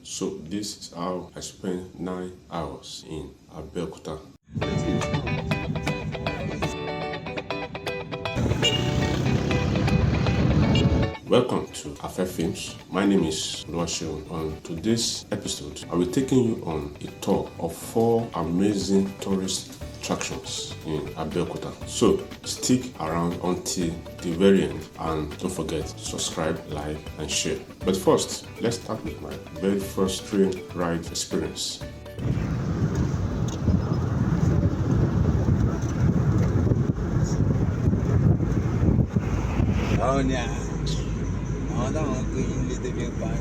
So this is how I spent 9 hours in Abeokuta. Welcome to Affair Films. My name is Oluwaseun. On today's episode, I will be taking you on a tour of 4 amazing tourist attractions in Abeokuta. So stick around until the very end and don't forget to subscribe, like and share. But first, let's start with my very first train ride experience. Oh yeah. Oh, that one going little bit by.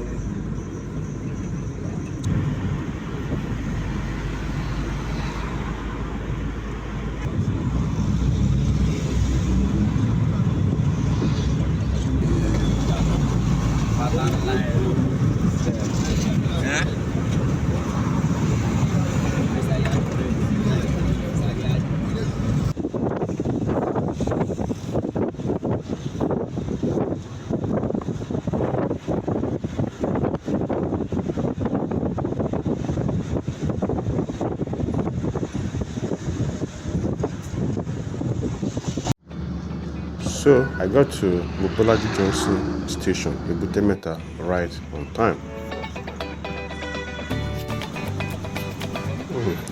So I got to Mobolaji Johnson Station, Ebutemeta, right on time.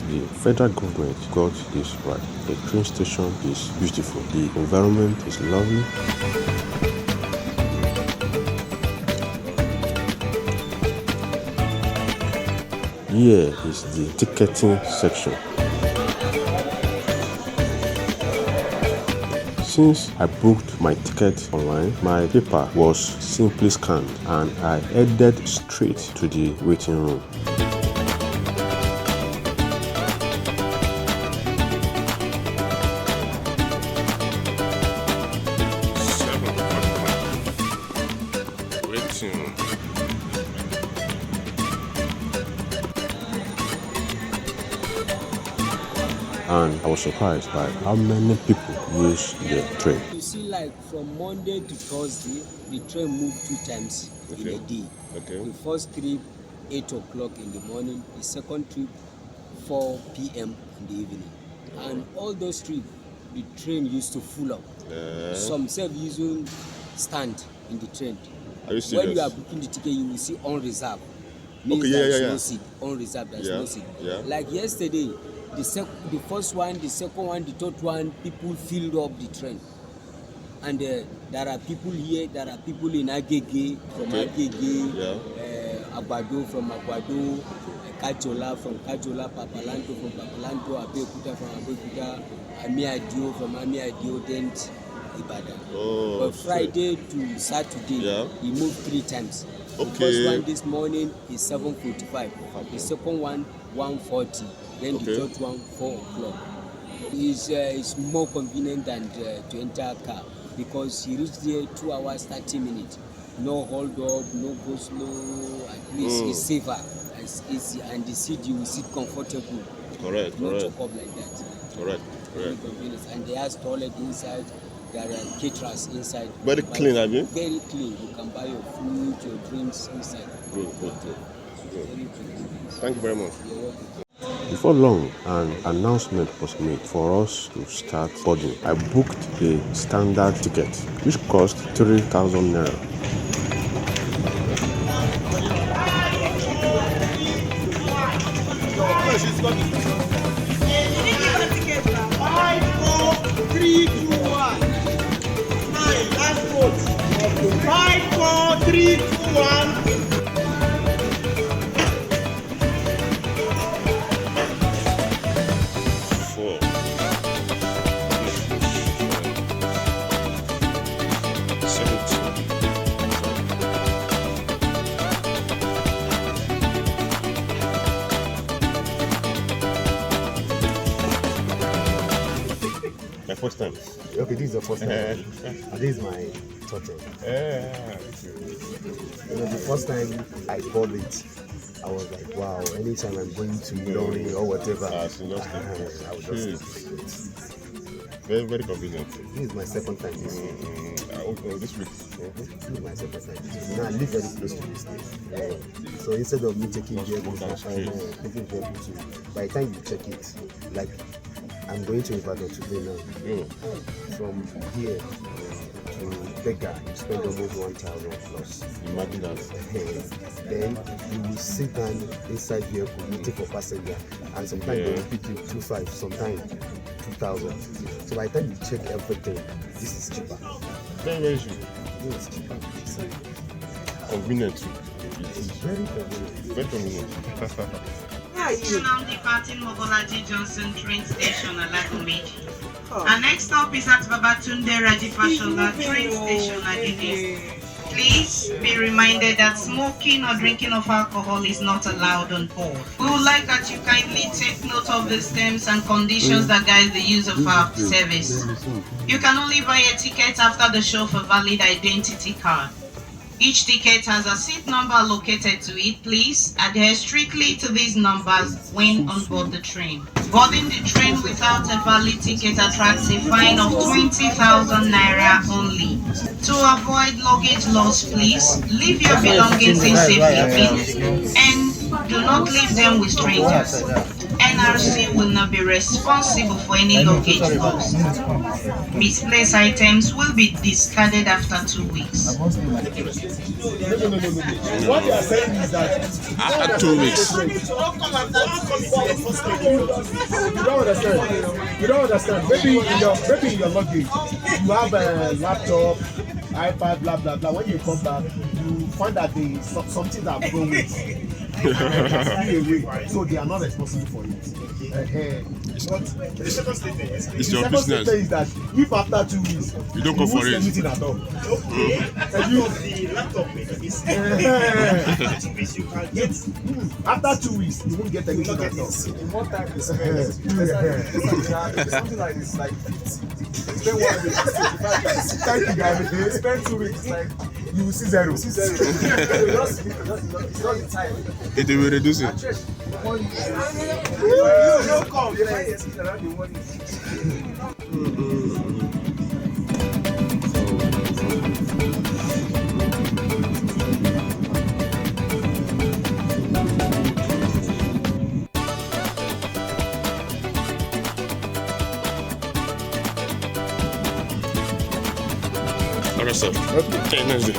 The federal government got this right. The train station is beautiful. The environment is lovely. Here is the ticketing section. Since I booked my ticket online, my paper was simply scanned and I headed straight to the waiting room. And I was surprised by how many people use the train. You see, like from Monday to Thursday, the train moved 2 times in a day. The first trip, 8 o'clock in the morning. The second trip, 4 p.m. in the evening. And all those trips, the train used to full up. Some self-using stand in the train. Are you serious? When you are booking the ticket, you will see unreserved. Means there's no seat. Unreserved, there's no seat. Like yesterday, the first one, the second one, the third one, people filled up the train. And there are people here, there are people in Agege, from Agege, Agbado from Agbado, Kajola from Kajola, Papalanto from Papalanto, Abeokuta from Abeokuta, Amiadio from Amiadio, then Ibadan. But Friday to Saturday, he moved 3 times. The first one this morning is 7:45. The second one 1:40. Then the third one 4 o'clock. It's more convenient than to enter a car because you reach there 2 hours 30 minutes. No hold up, no go slow. At least it's safer. It's easy, and the seat you will sit comfortable. Correct. Not choke up like that. Correct. Very convenient. And they have toilet inside. There are caterers inside. Very clean, have you? Very clean. You can buy your food, your drinks inside. Good. Very clean. Thank you very much. You're welcome. Before long, an announcement was made for us to start boarding. I booked a standard ticket, which cost 3,000 naira. My first time. Okay, this is the first time. And this is my third time. The first time I bought it, I was like, wow, anytime I'm going to Lorry or whatever, I will just Very, very convenient. This is my second time this week. This week. This is my second time this week. Now I live very close to this place. So instead of me taking vehicle taking vehicle to, by the time you check it, like I'm going to Ibadan today now. From here to Bega, you spend almost 1,000 plus. Imagine that. Then you will sit down inside vehicle waiting for passenger, and sometimes they will pick you 2,500, sometimes 2,000. So by the time you check everything, this is cheaper. Very, very cheap. It's cheaper. Convenient too. It's very convenient. Very convenient. Now departing Mobolaji Johnson train station at Lagomeji. Our next stop is at Babatunde Rajipashola train station at Agege. Please be reminded that smoking or drinking of alcohol is not allowed on board. We would like that you kindly take note of the terms and conditions that guide the use of our service. You can only buy a ticket after the show of a valid identity card. Each ticket has a seat number allocated to it. Please adhere strictly to these numbers when on board the train. Boarding the train without a valid ticket attracts a fine of 20,000 naira only. To avoid luggage loss, please leave your belongings in safety and do not leave them with strangers. NRC will not be responsible for any luggage loss. Misplaced items will be discarded after 2 weeks. No. What they are saying is that After 2 weeks. You don't understand. You don't understand. Maybe in your luggage, you have a laptop, iPad, blah blah blah. When you come back, you find that some things are wrong with. So they are not responsible for it. The second statement is that if after 2 weeks you don't go for it, anything at all. The laptop is after 2 weeks you can't get. After 2 weeks you won't get anything at all. In one time you spend something like this, like 50. Spend 1 week, 65. Thank you guys. Spend 2 weeks, like you will see zero. It's not the time. It will reduce it. Alright, sir. Okay, next day.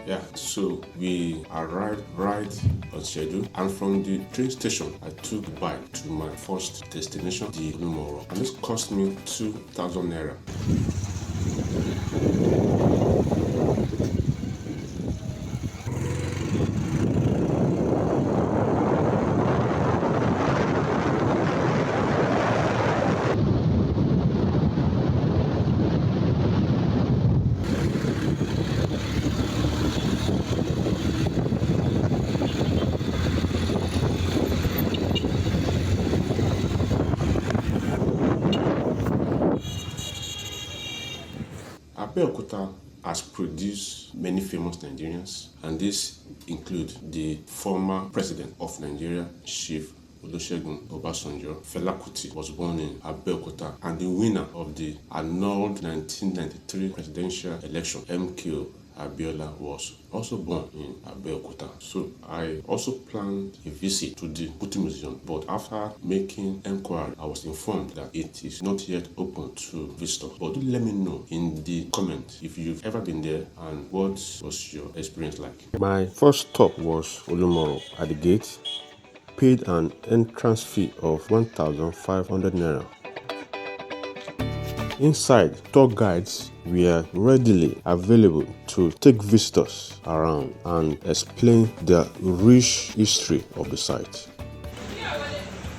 Yeah, so we arrived right on schedule, and from the train station, I took a bike to my first destination, the Olumoro, and this cost me 2,000 naira. Abeokuta has produced many famous Nigerians, and these include the former president of Nigeria, Chief Olusegun Obasanjo. Fela Kuti was born in Abeokuta, and the winner of the annulled 1993 presidential election, MKO Abiola, was also born in Abeokuta. So I also planned a visit to the Kuti Museum, but after making inquiry, I was informed that it is not yet open to visitors. But do let me know in the comment if you've ever been there and what was your experience like. My first stop was Olumoro. At the gate, paid an entrance fee of 1,500 naira. Inside, tour guides were readily available to take visitors around and explain the rich history of the site.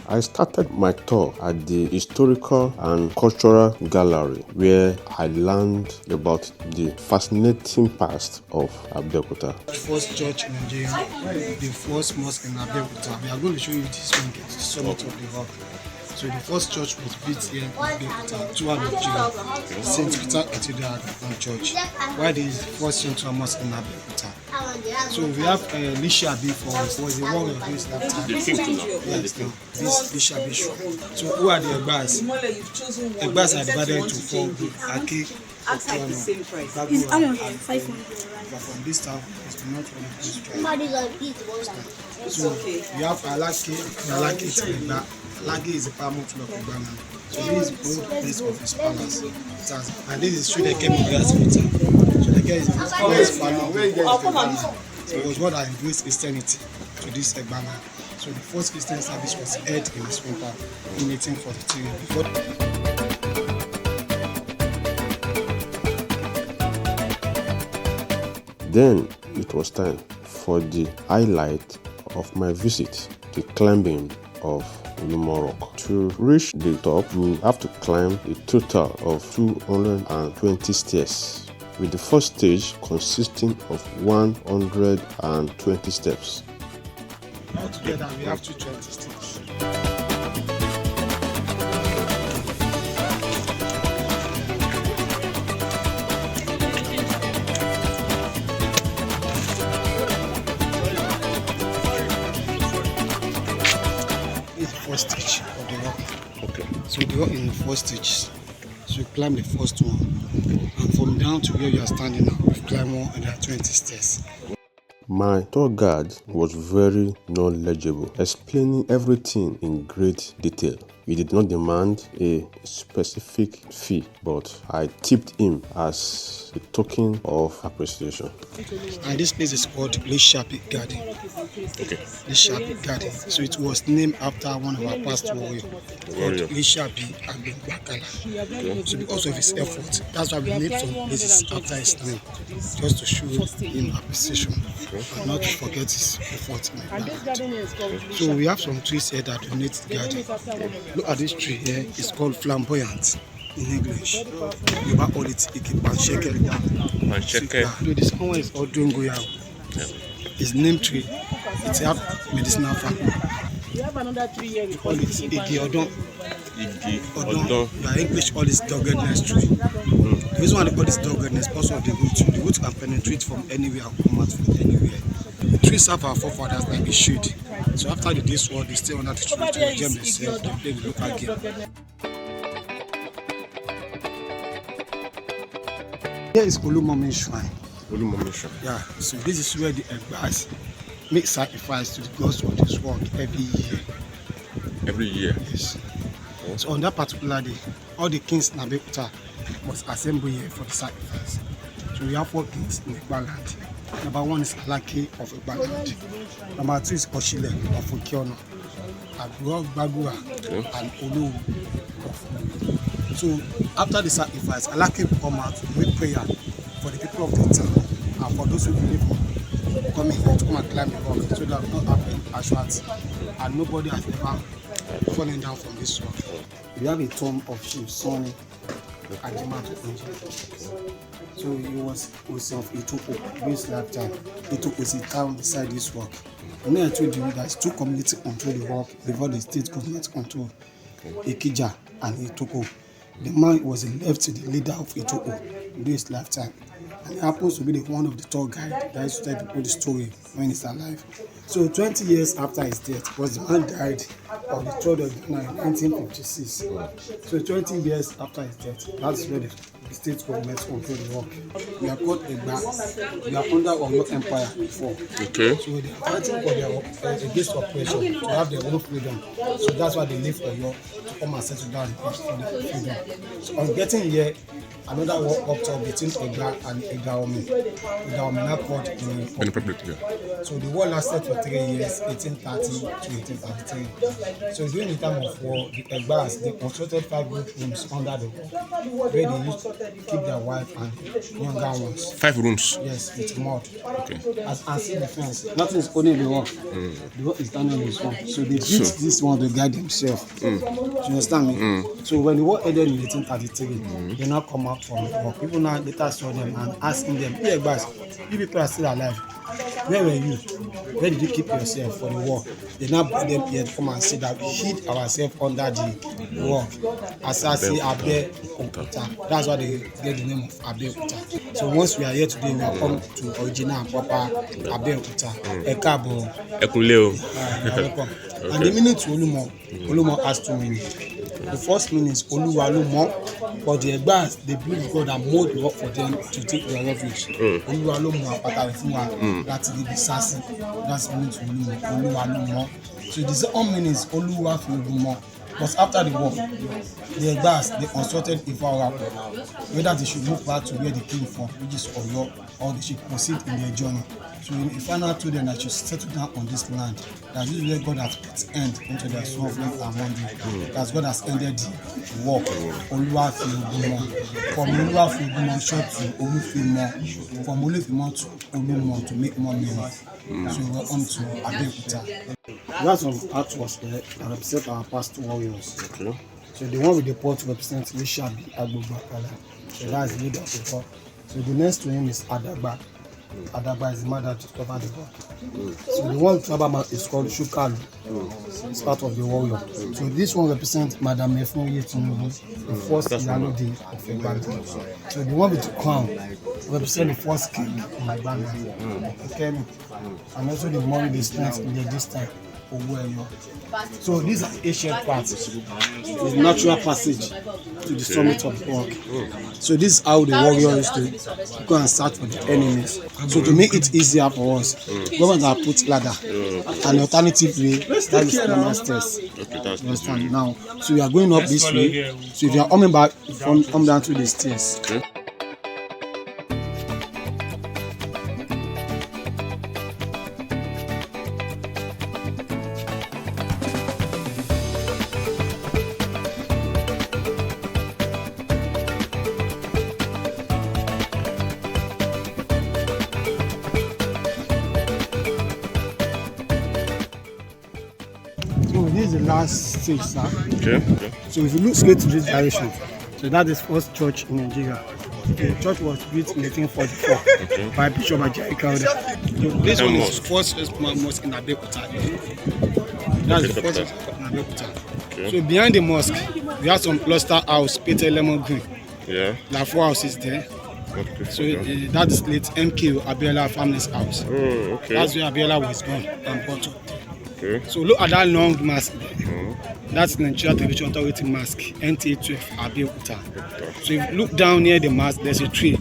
I started my tour at the Historical and Cultural Gallery, where I learned about the fascinating past of Abeokuta. The first church in Nigeria, the first mosque in Abeokuta. We are going to show you this one, the summit of the rock. So the first church was built here in Abeokuta, 200 Nigeria, St. Peter Cathedral and Church. Why this first central mosque in Abeokuta? So we have Lishabi was the one of this lifetime. Yes, this Lishabi shrine. So who are the Egbas? Egbas are divided into 4 groups. Ake, Okwano, It's 500. but from this town, it's not one of these tribes. So we have Alake is Egba. Alake is a paramount of Ogun. So this is the old place of his palace. And this is Shudeke Muga's hotel. Shudeke is his family. So it was what I embraced Christianity to this Egbana. So the first Christian service was held in this winter in 1843. Then it was time for the highlight of my visit, the climbing of Olumo Rock. To reach the top, you have to climb a total of 220 stairs, with the first stage consisting of 120 steps. Altogether, we have 220 steps. First stage of the rock. Okay. So the rock is in 4 stages. So you climb the first one, and from down to where you are standing now, you climb 120 stairs. My tour guide was very knowledgeable, explaining everything in great detail. He did not demand a specific fee, but I tipped him as a token of appreciation. And this place is called Lishabi Garden. Okay. Lishabi Garden. So it was named after one of our past warriors called Lishabi Agbakala. Okay. So because of his effort, that's why we named some places after his name, just to show him appreciation and not to forget his effort in Agbakala. So we have some trees here that donate the garden. Look at this tree here, it's called flamboyant in English. You call it Pansheke. So this one is called Dongoyao. It's named tree. It's a medicinal value. We have another 3 years. We call it Igi Odon. The English call this doggedness tree. The reason why they call this doggedness because of the root. The root can penetrate from anywhere and come out from anywhere. The trees serve our forefathers like a shade. So after the day's work, they stay under the tree to enjoy themselves, they play the local game. Here is Olumo Shrine. Olumo Shrine. Yeah, so this is where the Egbas make sacrifice to the gods of this world every year. Every year? Yes. So on that particular day, all the kings in Abeokuta must assemble here for the sacrifice. So we have 4 kings in Egbaland. Number 1 is Alake of Egbaland. Number 2 is Oshile of Okiono. Bagua and Olu of Olu. So after the sacrifice, Alake will come out to make prayer for the people of the town and for those who believe coming here to come and climb the rock so that will not happen casualty and nobody has ever fallen down from this rock. We have a tomb of Chief Sonny Ajimato. So he was of Itoko during his lifetime. Itoko is a town beside this rock. And then I told you that 2 communities control the rock before the state government control Ikija and Itoko. The man was left to the leader of Itoko during his lifetime. And he happens to be one of the tour guides that used to tell people the story when he's alive. So 20 years after his death, because the man died on the 3rd of January 1956. So 20 years after his death, that's where the state government control the rock. We are called Egba. We are under Ogun Empire before. Okay. So they are fighting for their against oppression to have their own freedom. So that's why they leave Oyo to come and settle down for the freedom. So on getting here, another war up between Egba and Egaomi. Egaomi now called the Republic. So the war lasted for 3 years, 1830 to 1833. So during the time of war, the Egbas, they constructed 5 good rooms under the wall where they used to keep their wife and younger ones. 5 rooms. Yes, with mud. Okay. As see the fence, nothing is only the wall. The wall is standing on its own. So they built this one to guide themselves. Do you understand me? So when the war ended in 1833, they now come out from the war. People now later saw them and asking them, "Hey guys, you people are still alive. Where were you? Where did you keep yourself for the war?" They now bring them here to come and say that we hid ourselves under the wall. Asasi Abe Okuta. That's why they get the name of Abe Okuta. So once we are here today, we are come to original and proper Abe Okuta. Ekabo. Ekuleo. And the meaning to Olumo has 2 meanings. The first meaning is Oluwalomo, but the Egbas, they believe God and mold the work for them to take their refuge. Oluwalomo apata refuwa láti ibi sasi. That's meaning to Oluwalomo. So the second meaning is Oluwafiolumo. But after the war, the Egbas, they consulted Ifa whether they should move back to where they came from, which is Oyo, or they should proceed in their journey. So Ifa now told them that they should settle down on this land. That this is where God has put end into their suffering and wandering. That God has ended the war. Oluwafiolumo. From Oluwafiolumo short to Olufimo. From Olufimo to Olumo to make more money. So we were on to Abeokuta. We have some artworks there that represent our past warriors. Okay. So the one with the pot represents Rishabi Agbobakala. So that's the leader of the pot. So the next to him is Adagba. Adagba is the man that discovered the pot. So the one with Tribal man is called Shukalu. It's part of the warrior. So this one represents Madame Efunye Tinubu, the first Iyalode of Ibadan. So the one with the crown represents the first king in Ibadan. Okay. And also the money they spent in their distance. So these are ancient parts. It's natural passage to the summit of the rock. So this is how the warrior used to go and search for the enemies. So to make it easier for us, government have put ladder. An alternative way, that is normal stairs. You understand now? So we are going up this way. So if you are coming back, come down to the stairs. Okay. So this is the last stage, sir. Okay. So if you look straight to this direction, so that is first church in Nigeria. The church was built in 1844 by Bishop Ajayi Crowther. So this one is first mosque in Abeokuta. That's the first mosque in Abeokuta. Okay. So behind the mosque, we have some cluster house, Peter Lemon Green. Yeah. There are 4 houses there. Okay. So that is late MK Abiola family's house. Oh, okay. That's where Abiola was born and brought up. Okay. So look at that long mask there. That's Nigeria Television Authority mask, NTA12 Abeokuta. So if you look down near the mask, there's a tree.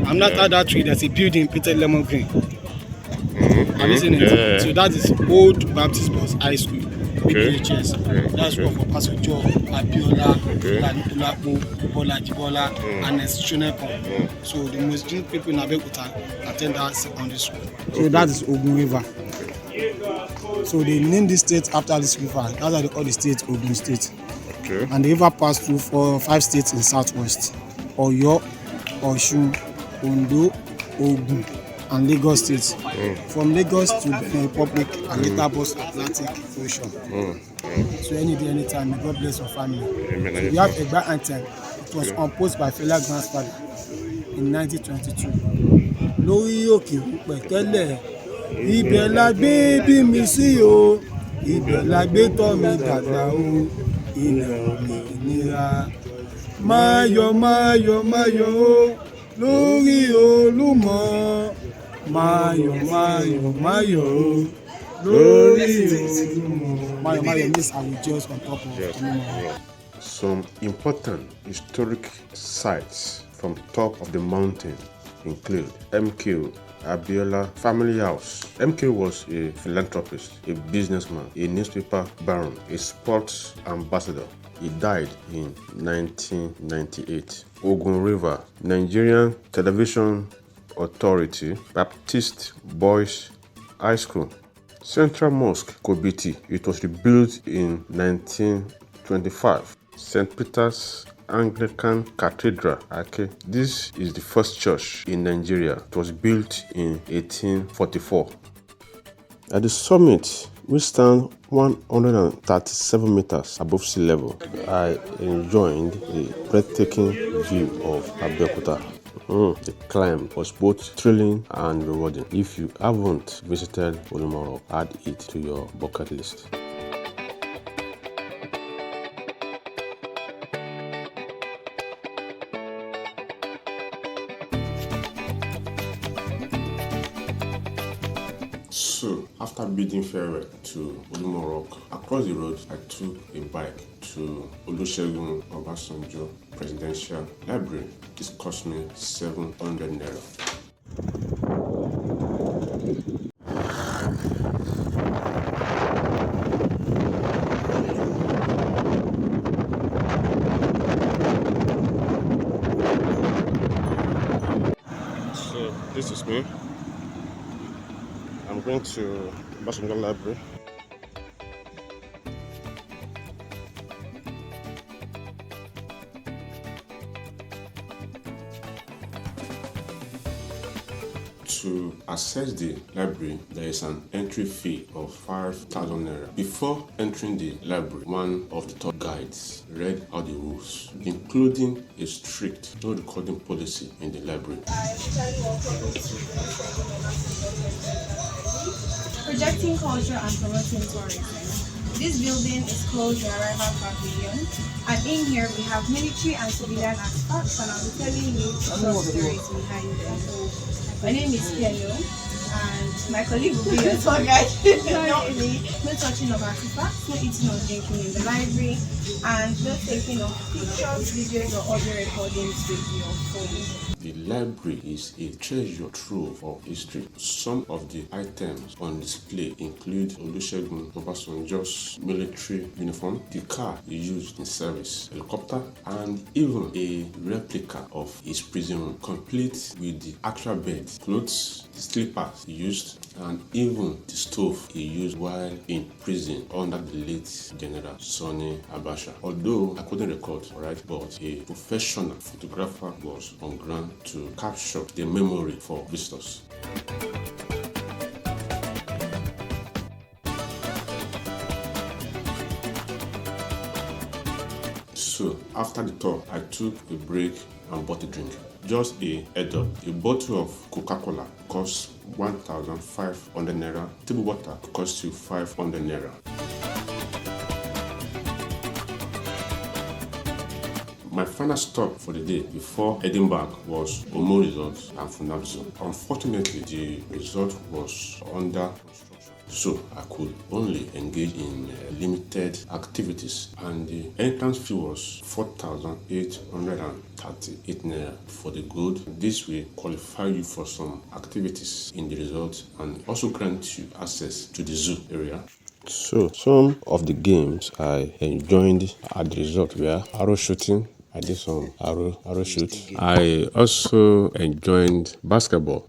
And after that tree, there's a building, Peter Lemon Green. Have you seen it? Yeah. So that is Old Baptist Boys High School, BPHS. Okay. That's where for Pastor Joe, Abiola, Oladipulapo, Bola Jibola, and institutional. So the Muslim people in Abeokuta attend that secondary school. So that is Ogun River. So they named this state after this river. That's why they call the state Ogun State. Okay. And the river passed through 5 states in southwest: Oyo, Osun, Ondo, Ogun, and Lagos states. From Lagos to Benin Republic and later both Atlantic Ocean. So any day, anytime, may God bless your family. Amen. So we have Egba anthem. It was composed by Fela grandfather in 1922. Lórí òkè pẹ̀tẹ́lẹ̀, ibẹ̀ la gbé bí mi sí o, ibẹ̀ la gbé tọ́ mi dàgbà o, ilẹ̀ òmìnira. Máyọ̀ máyọ̀ máyọ̀ o, lórí Olúmọ. Máyọ̀ máyọ̀ máyọ̀ o, lórí Olúmọ. Máyọ̀ máyọ̀ means I will just on top of Olúmọ. Some important historic sites from top of the mountain include MK Abiola Family House. MK was a philanthropist, a businessman, a newspaper baron, a sports ambassador. He died in 1998. Ogun River, Nigerian Television Authority, Baptist Boys High School. Central Mosque, Kobiti. It was rebuilt in 1925. St. Peter's Anglican Cathedral. Okay, this is the first church in Nigeria. It was built in 1844. At the summit, we stand 137 meters above sea level. I enjoyed the breathtaking view of Abeokuta. The climb was both thrilling and rewarding. If you haven't visited Olumoro, add it to your bucket list. So, after bidding farewell to Olumoro, across the road, I took a bike to Olusegun Obasanjo Presidential Library. This cost me 700 naira. So, this is me. I'm going to Obasanjo Library. To access the library, there is an entry fee of 5,000 naira. Before entering the library, one of the top guides read out the rules, including a strict no recording policy in the library. Projecting culture and promoting tourism. This building is called the Arrival Pavilion, and in here we have military and civilian artifacts, and I'll be telling you some stories behind them. My name is Piano, and my colleague will be your tour guide. Not really, no touching of artifacts, no eating or drinking in the library, and no taking of pictures, videos, or audio recordings with your phone. The library is a treasure trove of history. Some of the items on display include Olusegun Obasanjo's military uniform, the car he used in service, helicopter, and even a replica of his prison room, complete with the actual bed, clothes, slippers he used, and even the stove he used while in prison under the late General Sani Abacha. Although I couldn't record, right, but a professional photographer was on ground to capture the memory for visitors. So, after the tour, I took a break and bought a drink. Just a head up, a bottle of Coca-Cola costs 1,500 naira. Table water costs you 500 naira. My final stop for the day before heading back was Omo Resort and Funabzo. Unfortunately, the resort was under construction, so I could only engage in limited activities, and the entrance fee was 4,838 naira for the good. This will qualify you for some activities in the resort and also grant you access to the zoo area. So, some of the games I enjoyed at the resort were arrow shooting. I did some arrow shoot. I also enjoyed basketball.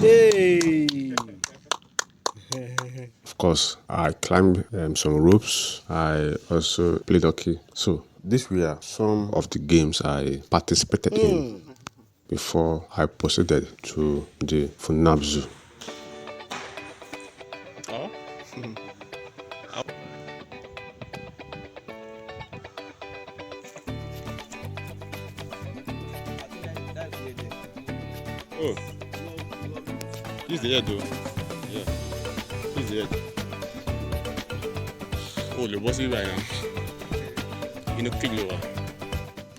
Hey! Of course, I climbed some ropes. I also played hockey. So, these were some of the games I participated in before I proceeded to the Funab Zoo. Oh, this is the head though. Yeah, this is the head. Oh, the boss is right now. You know, kill you.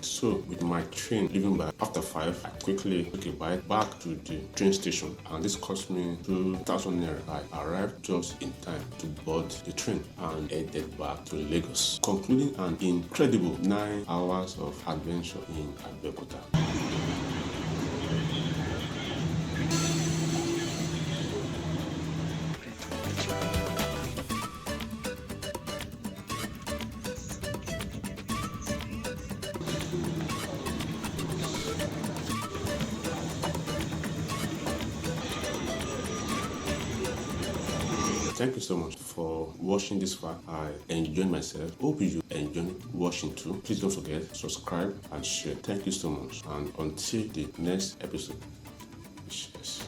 So, with my train leaving by after 5, I quickly took a bike back to the train station, and this cost me 2,000 naira. I arrived just in time to board the train and headed back to Lagos, concluding an incredible 9 hours of adventure in Abeokuta. Thank you so much for watching this far. I enjoyed myself. Hope you enjoyed watching too. Please don't forget, subscribe and share. Thank you so much. And until the next episode. Cheers.